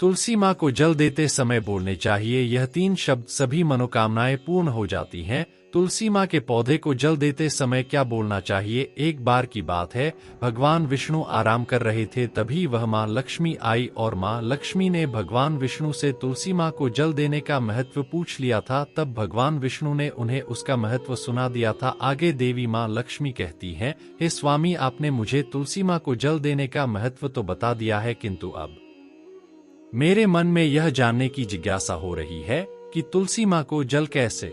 तुलसी माँ को जल देते समय बोलने चाहिए यह 3 शब्द, सभी मनोकामनाएं पूर्ण हो जाती हैं। तुलसी माँ के पौधे को जल देते समय क्या बोलना चाहिए? एक बार की बात है, भगवान विष्णु आराम कर रहे थे, तभी वह माँ लक्ष्मी आई और माँ लक्ष्मी ने भगवान विष्णु से तुलसी माँ को जल देने का महत्व पूछ लिया था। तब भगवान विष्णु ने उन्हें उसका महत्व सुना दिया था। आगे देवी माँ लक्ष्मी कहती हैं, हे स्वामी, आपने मुझे तुलसी माँ को जल देने का महत्व तो बता दिया है, किंतु अब मेरे मन में यह जानने की जिज्ञासा हो रही है कि तुलसी माँ को जल कैसे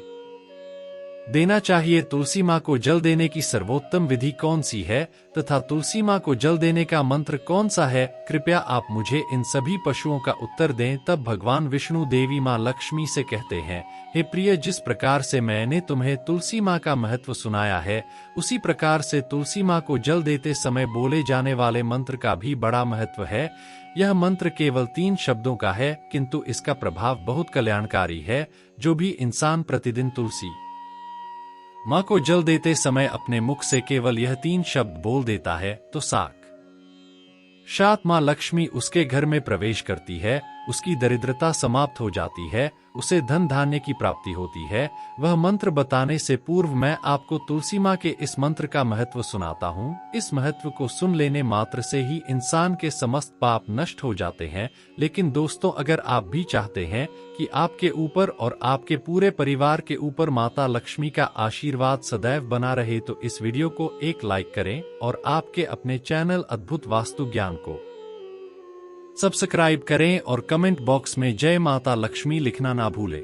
देना चाहिए, तुलसी माँ को जल देने की सर्वोत्तम विधि कौन सी है तथा तुलसी माँ को जल देने का मंत्र कौन सा है? कृपया आप मुझे इन सभी पशुओं का उत्तर दें। तब भगवान विष्णु देवी माँ लक्ष्मी से कहते हैं, हे प्रिय, जिस प्रकार से मैंने तुम्हें तुलसी माँ का महत्व सुनाया है, उसी प्रकार से तुलसी माँ को जल देते समय बोले जाने वाले मंत्र का भी बड़ा महत्व है। यह मंत्र केवल 3 शब्दों का है, किंतु इसका प्रभाव बहुत कल्याणकारी है। जो भी इंसान प्रतिदिन तुलसी माँ को जल देते समय अपने मुख से केवल यह 3 शब्द बोल देता है तो साक्षात माँ लक्ष्मी उसके घर में प्रवेश करती है, उसकी दरिद्रता समाप्त हो जाती है, उसे धन धान्य की प्राप्ति होती है। वह मंत्र बताने से पूर्व मैं आपको तुलसी माँ के इस मंत्र का महत्व सुनाता हूँ। इस महत्व को सुन लेने मात्र से ही इंसान के समस्त पाप नष्ट हो जाते हैं। लेकिन दोस्तों, अगर आप भी चाहते हैं कि आपके ऊपर और आपके पूरे परिवार के ऊपर माता लक्ष्मी का आशीर्वाद सदैव बना रहे, तो इस वीडियो को एक लाइक करें और आपके अपने चैनल अद्भुत वास्तु ज्ञान को सब्सक्राइब करें और कमेंट बॉक्स में जय माता लक्ष्मी लिखना ना भूलें।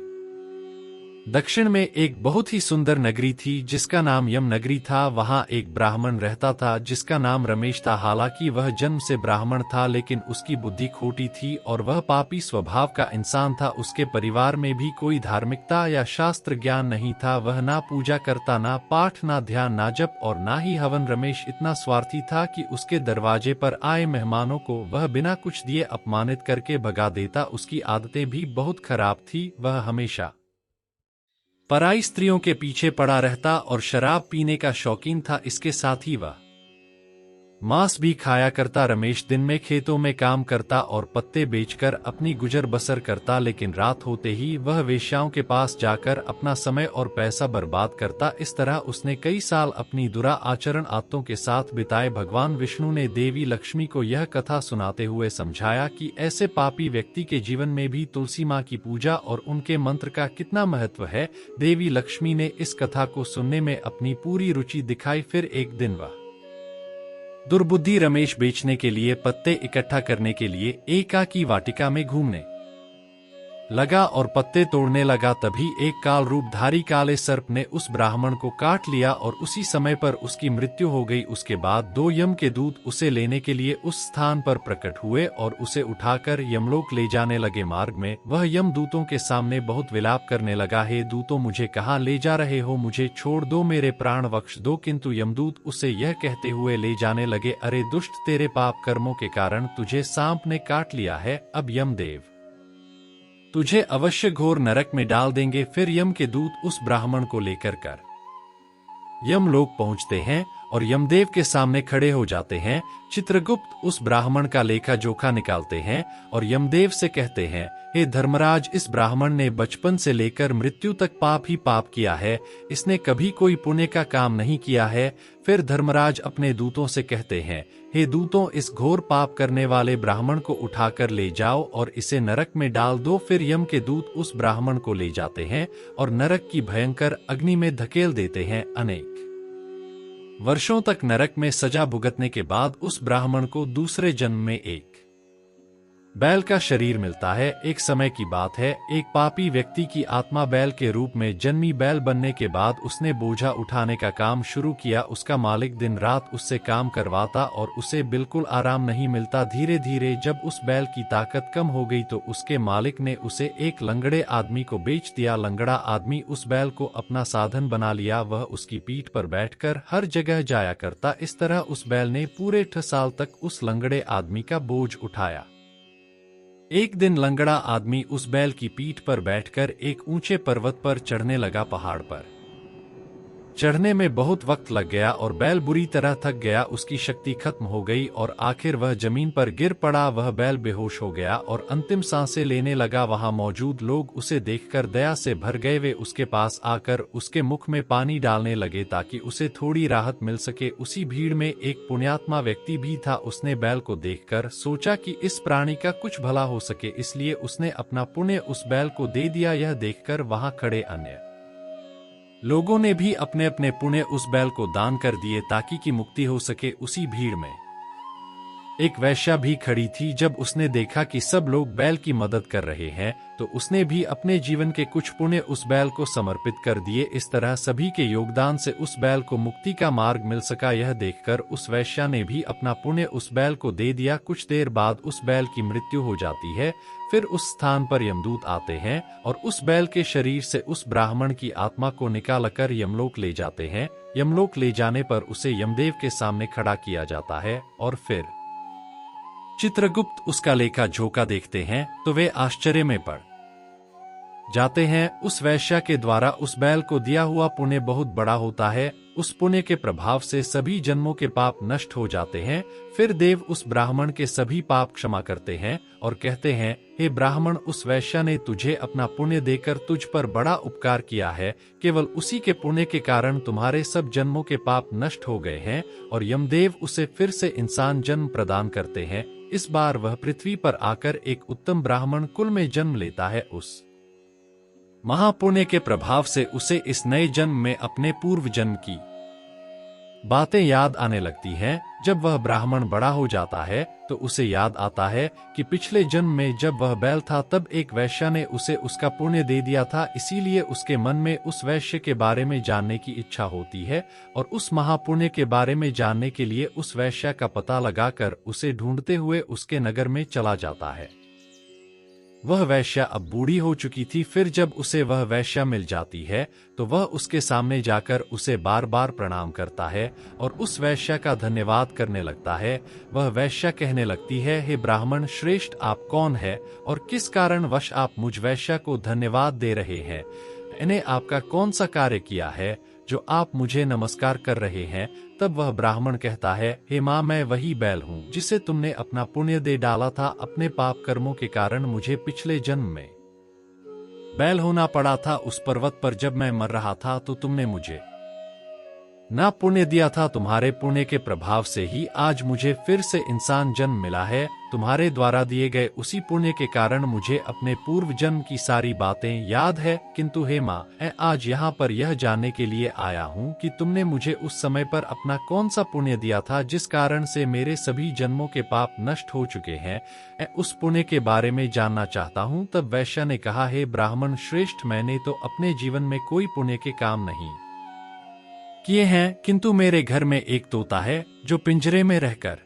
दक्षिण में एक बहुत ही सुंदर नगरी थी जिसका नाम यम नगरी था। वहां एक ब्राह्मण रहता था जिसका नाम रमेश था। हालांकि वह जन्म से ब्राह्मण था, लेकिन उसकी बुद्धि खोटी थी और वह पापी स्वभाव का इंसान था। उसके परिवार में भी कोई धार्मिकता या शास्त्र ज्ञान नहीं था। वह ना पूजा करता, ना पाठ, ना ध्यान, ना जप और ना ही हवन। रमेश इतना स्वार्थी था कि उसके दरवाजे पर आए मेहमानों को वह बिना कुछ दिए अपमानित करके भगा देता। उसकी आदतें भी बहुत खराब थी। वह हमेशा पराई स्त्रियों के पीछे पड़ा रहता और शराब पीने का शौकीन था। इसके साथ ही वह मांस भी खाया करता। रमेश दिन में खेतों में काम करता और पत्ते बेचकर अपनी गुजर बसर करता, लेकिन रात होते ही वह वेश्याओं के पास जाकर अपना समय और पैसा बर्बाद करता। इस तरह उसने कई साल अपनी दुरा आचरण आदतों के साथ बिताए। भगवान विष्णु ने देवी लक्ष्मी को यह कथा सुनाते हुए समझाया कि ऐसे पापी व्यक्ति के जीवन में भी तुलसी माँ की पूजा और उनके मंत्र का कितना महत्व है। देवी लक्ष्मी ने इस कथा को सुनने में अपनी पूरी रुचि दिखाई। फिर एक दिन वह दुर्बुद्धि रमेश बेचने के लिए पत्ते इकट्ठा करने के लिए एकाकी वाटिका में घूमने लगा और पत्ते तोड़ने लगा। तभी एक काल रूपधारी काले सर्प ने उस ब्राह्मण को काट लिया और उसी समय पर उसकी मृत्यु हो गई। उसके बाद 2 यम के दूत उसे लेने के लिए उस स्थान पर प्रकट हुए और उसे उठाकर यमलोक ले जाने लगे। मार्ग में वह यम दूतों के सामने बहुत विलाप करने लगा, हे दूतों, मुझे कहाँ ले जा रहे हो? मुझे छोड़ दो, मेरे प्राण बख्श दो। किंतु यमदूत उसे यह कहते हुए ले जाने लगे, अरे दुष्ट, तेरे पाप कर्मों के कारण तुझे सांप ने काट लिया है। अब यमदेव तुझे अवश्य घोर नरक में डाल देंगे। फिर यम के दूत उस ब्राह्मण को लेकर यमलोक पहुंचते हैं और यमदेव के सामने खड़े हो जाते हैं। चित्रगुप्त उस ब्राह्मण का लेखा जोखा निकालते हैं और यमदेव से कहते हैं, हे धर्मराज, इस ब्राह्मण ने बचपन से लेकर मृत्यु तक पाप ही पाप किया है। इसने कभी कोई पुण्य का काम नहीं किया है। फिर धर्मराज अपने दूतों से कहते हैं, हे दूतों, इस घोर पाप करने वाले ब्राह्मण को उठाकर ले जाओ और इसे नरक में डाल दो। फिर यम के दूत उस ब्राह्मण को ले जाते हैं और नरक की भयंकर अग्नि में धकेल देते हैं। अनेक वर्षों तक नरक में सजा भुगतने के बाद उस ब्राह्मण को दूसरे जन्म में एक बैल का शरीर मिलता है। एक समय की बात है, एक पापी व्यक्ति की आत्मा बैल के रूप में जन्मी। बैल बनने के बाद उसने बोझा उठाने का काम शुरू किया। उसका मालिक दिन रात उससे काम करवाता और उसे बिल्कुल आराम नहीं मिलता। धीरे धीरे जब उस बैल की ताकत कम हो गई तो उसके मालिक ने उसे एक लंगड़े आदमी को बेच दिया। लंगड़ा आदमी उस बैल को अपना साधन बना लिया। वह उसकी पीठ पर बैठकर हर जगह जाया करता। इस तरह उस बैल ने पूरे 8 साल तक उस लंगड़े आदमी का बोझ उठाया। एक दिन लंगड़ा आदमी उस बैल की पीठ पर बैठकर एक ऊंचे पर्वत पर चढ़ने लगा। पहाड़ पर चढ़ने में बहुत वक्त लग गया और बैल बुरी तरह थक गया, उसकी शक्ति खत्म हो गई और आखिर वह जमीन पर गिर पड़ा। वह बैल बेहोश हो गया और अंतिम सांसें लेने लगा। वहां मौजूद लोग उसे देखकर दया से भर गए। वे उसके पास आकर उसके मुख में पानी डालने लगे ताकि उसे थोड़ी राहत मिल सके। उसी भीड़ में एक पुण्यात्मा व्यक्ति भी था। उसने बैल को देखकर सोचा कि इस प्राणी का कुछ भला हो सके, इसलिए उसने अपना पुण्य उस बैल को दे दिया। यह देखकर वहां खड़े अन्य लोगों ने भी अपने अपने पुण्य उस बैल को दान कर दिए ताकि की मुक्ति हो सके। उसी भीड़ में एक वैश्या भी खड़ी थी। जब उसने देखा कि सब लोग बैल की मदद कर रहे हैं तो उसने भी अपने जीवन के कुछ पुण्य उस बैल को समर्पित कर दिए। इस तरह सभी के योगदान से उस बैल को मुक्ति का मार्ग मिल सका। यह देखकर उस वैश्या ने भी अपना पुण्य उस बैल को दे दिया। कुछ देर बाद उस बैल की मृत्यु हो जाती है। फिर उस स्थान पर यमदूत आते हैं और उस बैल के शरीर से उस ब्राह्मण की आत्मा को निकालकर यमलोक ले जाते हैं। यमलोक ले जाने पर उसे यमदेव के सामने खड़ा किया जाता है और फिर चित्रगुप्त उसका लेखा जोखा देखते हैं तो वे आश्चर्य में पड़ जाते हैं। उस वैश्या के द्वारा उस बैल को दिया हुआ पुण्य बहुत बड़ा होता है। उस पुण्य के प्रभाव से सभी जन्मों के पाप नष्ट हो जाते हैं। फिर देव उस ब्राह्मण के सभी पाप क्षमा करते हैं और कहते हैं, हे ब्राह्मण, उस वैश्या ने तुझे अपना पुण्य देकर तुझ पर बड़ा उपकार किया है। केवल उसी के पुण्य के कारण तुम्हारे सब जन्मों के पाप नष्ट हो गए हैं और यमदेव उसे फिर से इंसान जन्म प्रदान करते हैं। इस बार वह पृथ्वी पर आकर एक उत्तम ब्राह्मण कुल में जन्म लेता है। उस महापुण्य के प्रभाव से उसे इस नए जन्म में अपने पूर्व जन्म की बातें याद आने लगती हैं। जब वह ब्राह्मण बड़ा हो जाता है तो उसे याद आता है कि पिछले जन्म में जब वह बैल था तब एक वैश्या ने उसे उसका पुण्य दे दिया था। इसीलिए उसके मन में उस वैश्य के बारे में जानने की इच्छा होती है और उस महापुण्य के बारे में जानने के लिए उस वैश्या का पता लगाकर उसे ढूंढते हुए उसके नगर में चला जाता है। वह वैश्या अब बूढ़ी हो चुकी थी। फिर जब उसे वह वैश्या मिल जाती है तो वह उसके सामने जाकर उसे बार बार प्रणाम करता है और उस वैश्या का धन्यवाद करने लगता है। वह वैश्या कहने लगती है, हे ब्राह्मण श्रेष्ठ, आप कौन है और किस कारणवश आप मुझ वैश्या को धन्यवाद दे रहे हैं? मैंने आपका कौन सा कार्य किया है जो आप मुझे नमस्कार कर रहे हैं? तब वह ब्राह्मण कहता है, हे माँ, मैं वही बैल हूँ जिसे तुमने अपना पुण्य दे डाला था। अपने पाप कर्मों के कारण मुझे पिछले जन्म में बैल होना पड़ा था। उस पर्वत पर जब मैं मर रहा था तो तुमने मुझे ना पुण्य दिया था। तुम्हारे पुण्य के प्रभाव से ही आज मुझे फिर से इंसान जन्म मिला है। तुम्हारे द्वारा दिए गए उसी पुण्य के कारण मुझे अपने पूर्व जन्म की सारी बातें याद है। किंतु हे माँ, मैं आज यहाँ पर यह जानने के लिए आया हूँ कि तुमने मुझे उस समय पर अपना कौन सा पुण्य दिया था जिस कारण से मेरे सभी जन्मों के पाप नष्ट हो चुके हैं। मैं उस पुण्य के बारे में जानना चाहता हूँ। तब वैश्या ने कहा, हे ब्राह्मण श्रेष्ठ, मैंने तो अपने जीवन में कोई पुण्य के काम नहीं किए हैं, किंतु मेरे घर में एक तोता है जो पिंजरे में रहकर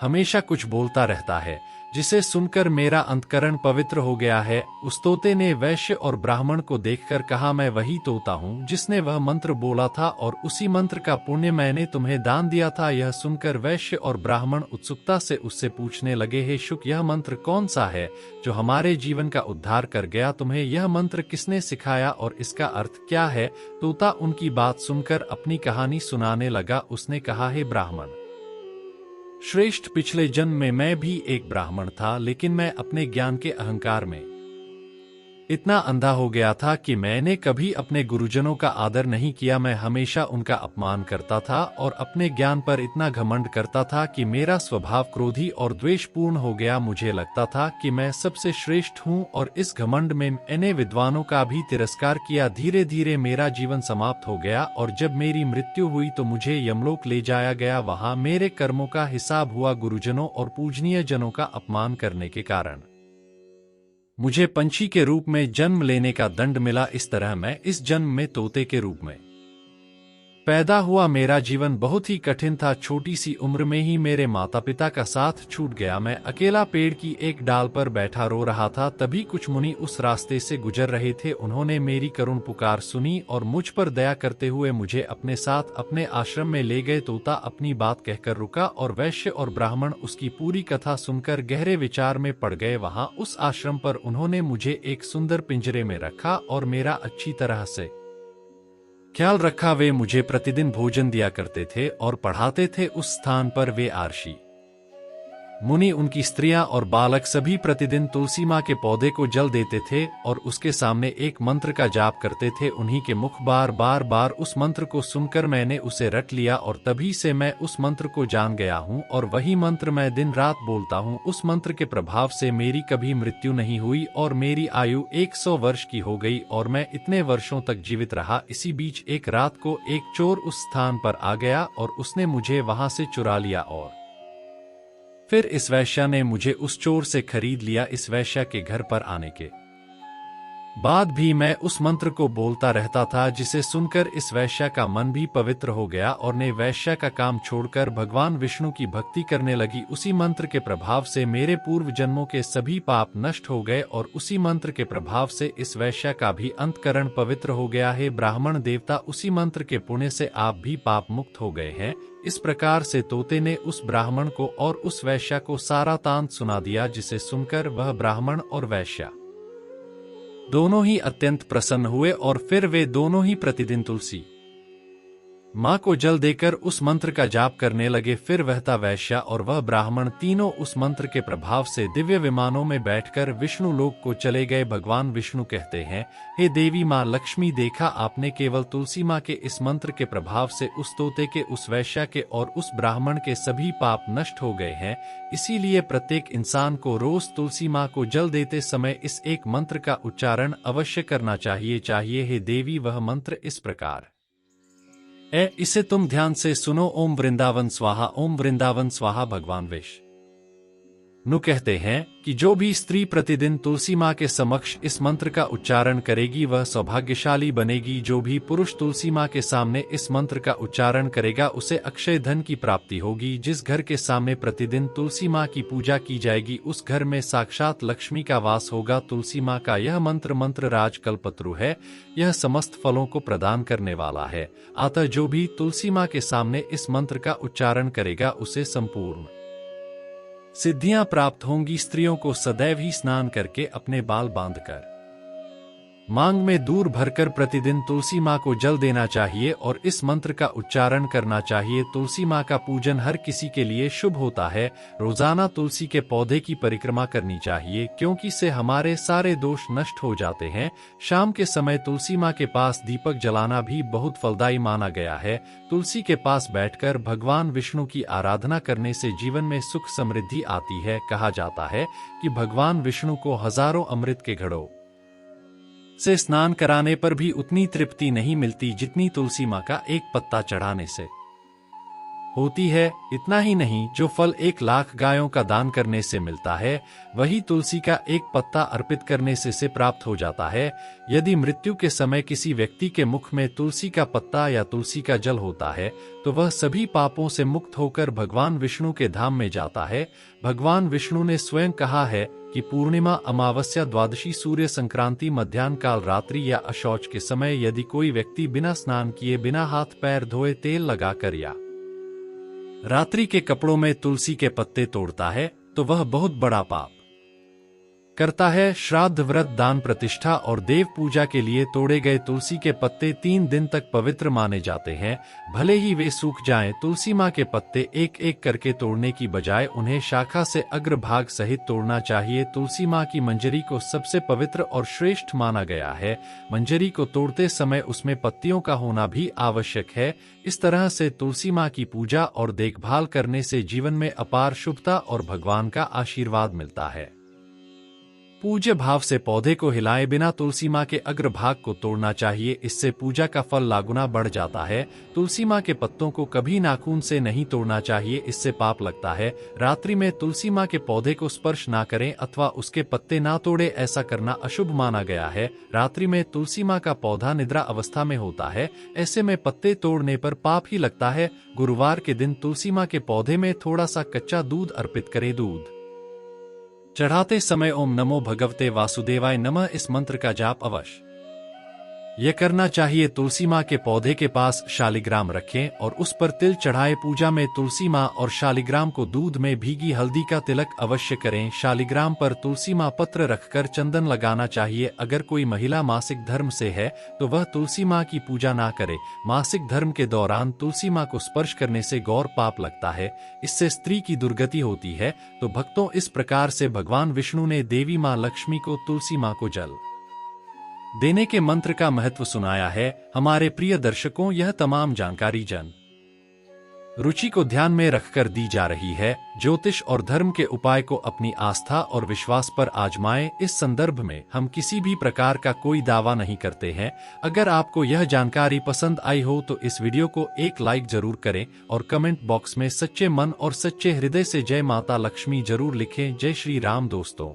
हमेशा कुछ बोलता रहता है, जिसे सुनकर मेरा अंतकरण पवित्र हो गया है। उस तोते ने वैश्य और ब्राह्मण को देखकर कहा, मैं वही तोता हूँ जिसने वह मंत्र बोला था और उसी मंत्र का पुण्य मैंने तुम्हें दान दिया था। यह सुनकर वैश्य और ब्राह्मण उत्सुकता से उससे पूछने लगे, हे शुक, यह मंत्र कौन सा है जो हमारे जीवन का उद्धार कर गया? तुम्हें यह मंत्र किसने सिखाया और इसका अर्थ क्या है? तोता उनकी बात सुनकर अपनी कहानी सुनाने लगा। उसने कहा, हे ब्राह्मण श्रेष्ठ, पिछले जन्म में मैं भी एक ब्राह्मण था, लेकिन मैं अपने ज्ञान के अहंकार में इतना अंधा हो गया था कि मैंने कभी अपने गुरुजनों का आदर नहीं किया। मैं हमेशा उनका अपमान करता था और अपने ज्ञान पर इतना घमंड करता था कि मेरा स्वभाव क्रोधी और द्वेषपूर्ण हो गया। मुझे लगता था कि मैं सबसे श्रेष्ठ हूँ और इस घमंड में मैंने विद्वानों का भी तिरस्कार किया। धीरे धीरे मेरा जीवन समाप्त हो गया और जब मेरी मृत्यु हुई तो मुझे यमलोक ले जाया गया। वहाँ मेरे कर्मों का हिसाब हुआ। गुरुजनों और पूजनीय जनों का अपमान करने के कारण मुझे पंछी के रूप में जन्म लेने का दंड मिला। इस तरह मैं इस जन्म में तोते के रूप में पैदा हुआ। मेरा जीवन बहुत ही कठिन था। छोटी सी उम्र में ही मेरे माता पिता का साथ छूट गया। मैं अकेला पेड़ की एक डाल पर बैठा रो रहा था। तभी कुछ मुनि उस रास्ते से गुजर रहे थे। उन्होंने मेरी करुण पुकार सुनी और मुझ पर दया करते हुए मुझे अपने साथ अपने आश्रम में ले गए। तोता अपनी बात कहकर रुका और वैश्य और ब्राह्मण उसकी पूरी कथा सुनकर गहरे विचार में पड़ गए। वहां उस आश्रम पर उन्होंने मुझे एक सुंदर पिंजरे में रखा और मेरा अच्छी तरह से ख्याल रखा। वे मुझे प्रतिदिन भोजन दिया करते थे और पढ़ाते थे। उस स्थान पर वे आर्षि मुनि, उनकी स्त्रियां और बालक सभी प्रतिदिन तुलसी माँ के पौधे को जल देते थे और उसके सामने एक मंत्र का जाप करते थे। उन्हीं के मुख बार उस मंत्र को सुनकर मैंने उसे रट लिया और तभी से मैं उस मंत्र को जान गया हूँ और वही मंत्र मैं दिन रात बोलता हूँ। उस मंत्र के प्रभाव से मेरी कभी मृत्यु नहीं हुई और मेरी आयु 100 वर्ष की हो गई और मैं इतने वर्षों तक जीवित रहा। इसी बीच एक रात को एक चोर उस स्थान पर आ गया और उसने मुझे वहां से चुरा लिया और फिर इस वैश्या ने मुझे उस चोर से खरीद लिया। इस वैश्या के घर पर आने के बाद भी मैं उस मंत्र को बोलता रहता था, जिसे सुनकर इस वैश्या का मन भी पवित्र हो गया और ने वैश्या का काम छोड़कर भगवान विष्णु की भक्ति करने लगी। उसी मंत्र के प्रभाव से मेरे पूर्व जन्मों के सभी पाप नष्ट हो गए और उसी मंत्र के प्रभाव से इस वैश्या का भी अंतकरण पवित्र हो गया है। ब्राह्मण देवता, उसी मंत्र के पुण्य से आप भी पाप मुक्त हो गए हैं। इस प्रकार से तोते ने उस ब्राह्मण को और उस वैश्या को सारा तांत सुना दिया, जिसे सुनकर वह ब्राह्मण और वैश्या दोनों ही अत्यंत प्रसन्न हुए और फिर वे दोनों ही प्रतिदिन तुलसी माँ को जल देकर उस मंत्र का जाप करने लगे। फिर वहता वैश्या और वह ब्राह्मण तीनों उस मंत्र के प्रभाव से दिव्य विमानों में बैठकर विष्णु लोक को चले गए। भगवान विष्णु कहते हैं, हे देवी माँ लक्ष्मी, देखा आपने, केवल तुलसी माँ के इस मंत्र के प्रभाव से उस तोते के, उस वैश्या के और उस ब्राह्मण के सभी पाप नष्ट हो गए हैं। इसीलिए प्रत्येक इंसान को रोज तुलसी माँ को जल देते समय इस एक मंत्र का उच्चारण अवश्य करना चाहिए। हे देवी, वह मंत्र इस प्रकार इसे तुम ध्यान से सुनो। ओम वृंदावन स्वाहा, ओम वृंदावन स्वाहा। भगवान विष्णु कहते हैं कि जो भी स्त्री प्रतिदिन तुलसी माँ के समक्ष इस मंत्र का उच्चारण करेगी वह सौभाग्यशाली बनेगी। जो भी पुरुष तुलसी माँ के सामने इस मंत्र का उच्चारण करेगा उसे अक्षय धन की प्राप्ति होगी। जिस घर के सामने प्रतिदिन तुलसी माँ की पूजा की जाएगी उस घर में साक्षात लक्ष्मी का वास होगा। तुलसी माँ का यह मंत्र राज कल्पतरु है। यह समस्त फलों को प्रदान करने वाला है। अतः जो भी तुलसी माँ के सामने इस मंत्र का उच्चारण करेगा उसे संपूर्ण सिद्धियां प्राप्त होंगी। स्त्रियों को सदैव ही स्नान करके अपने बाल बांधकर मांग में दूर भरकर प्रतिदिन तुलसी माँ को जल देना चाहिए और इस मंत्र का उच्चारण करना चाहिए। तुलसी माँ का पूजन हर किसी के लिए शुभ होता है। रोजाना तुलसी के पौधे की परिक्रमा करनी चाहिए, क्योंकि इससे हमारे सारे दोष नष्ट हो जाते हैं। शाम के समय तुलसी माँ के पास दीपक जलाना भी बहुत फलदायी माना गया है। तुलसी के पास बैठकर भगवान विष्णु की आराधना करने से जीवन में सुख समृद्धि आती है। कहा जाता है कि भगवान विष्णु को हजारों अमृत के घड़ों से स्नान कराने पर भी उतनी तृप्ति नहीं मिलती जितनी तुलसी माँ का एक पत्ता चढ़ाने से होती है। इतना ही नहीं, जो फल 1,00,000 गायों का दान करने से मिलता है वही तुलसी का एक पत्ता अर्पित करने से प्राप्त हो जाता है। यदि मृत्यु के समय किसी व्यक्ति के मुख में तुलसी का पत्ता या तुलसी का जल होता है तो वह सभी पापों से मुक्त होकर भगवान विष्णु के धाम में जाता है। भगवान विष्णु ने स्वयं कहा है कि पूर्णिमा, अमावस्या, द्वादशी, सूर्य संक्रांति, मध्याह्न काल, रात्रि या अशौच के समय यदि कोई व्यक्ति बिना स्नान किए, बिना हाथ पैर धोए, तेल लगाकर या रात्रि के कपड़ों में तुलसी के पत्ते तोड़ता है तो वह बहुत बड़ा पाप करता है। श्राद्ध, व्रत, दान, प्रतिष्ठा और देव पूजा के लिए तोड़े गए तुलसी के पत्ते 3 दिन तक पवित्र माने जाते हैं। भले ही वे सूख जाएं, तुलसी माँ के पत्ते एक एक करके तोड़ने की बजाय उन्हें शाखा से अग्रभाग सहित तोड़ना चाहिए। तुलसी माँ की मंजरी को सबसे पवित्र और श्रेष्ठ माना गया है। मंजरी को तोड़ते समय उसमें पत्तियों का होना भी आवश्यक है। इस तरह से तुलसी माँ की पूजा और देखभाल करने से जीवन में अपार शुभता और भगवान का आशीर्वाद मिलता है। पूज्य भाव से पौधे को हिलाए बिना तुलसी माँ के अग्रभाग को तोड़ना चाहिए। इससे पूजा का फल लागुना बढ़ जाता है। तुलसी माँ के पत्तों को कभी नाखून से नहीं तोड़ना चाहिए, इससे पाप लगता है। रात्रि में तुलसी माँ के पौधे को स्पर्श ना करें अथवा उसके पत्ते ना तोड़े, ऐसा करना अशुभ माना गया है। रात्रि में तुलसी माँ का पौधा निद्रा अवस्था में होता है, ऐसे में पत्ते तोड़ने पर पाप ही लगता है। गुरुवार के दिन तुलसी माँ के पौधे में थोड़ा सा कच्चा दूध अर्पित करें। दूध चढ़ाते समय ओम नमो भगवते वासुदेवाय नमः इस मंत्र का जाप अवश्य यह करना चाहिए। तुलसी माँ के पौधे के पास शालिग्राम रखें और उस पर तिल चढ़ाए। पूजा में तुलसी माँ और शालिग्राम को दूध में भीगी हल्दी का तिलक अवश्य करें। शालिग्राम पर तुलसी माँ पत्र रखकर चंदन लगाना चाहिए। अगर कोई महिला मासिक धर्म से है तो वह तुलसी माँ की पूजा ना करे। मासिक धर्म के दौरान तुलसी माँ को स्पर्श करने से गौर पाप लगता है, इससे स्त्री की दुर्गति होती है। तो भक्तों, इस प्रकार से भगवान विष्णु ने देवी माँ लक्ष्मी को तुलसी माँ को जल देने के मंत्र का महत्व सुनाया है। हमारे प्रिय दर्शकों, यह तमाम जानकारी जन रुचि को ध्यान में रखकर दी जा रही है। ज्योतिष और धर्म के उपाय को अपनी आस्था और विश्वास पर आजमाएं। इस संदर्भ में हम किसी भी प्रकार का कोई दावा नहीं करते हैं। अगर आपको यह जानकारी पसंद आई हो तो इस वीडियो को एक लाइक जरूर करें और कमेंट बॉक्स में सच्चे मन और सच्चे हृदय से जय माता लक्ष्मी जरूर लिखें। जय श्री राम दोस्तों।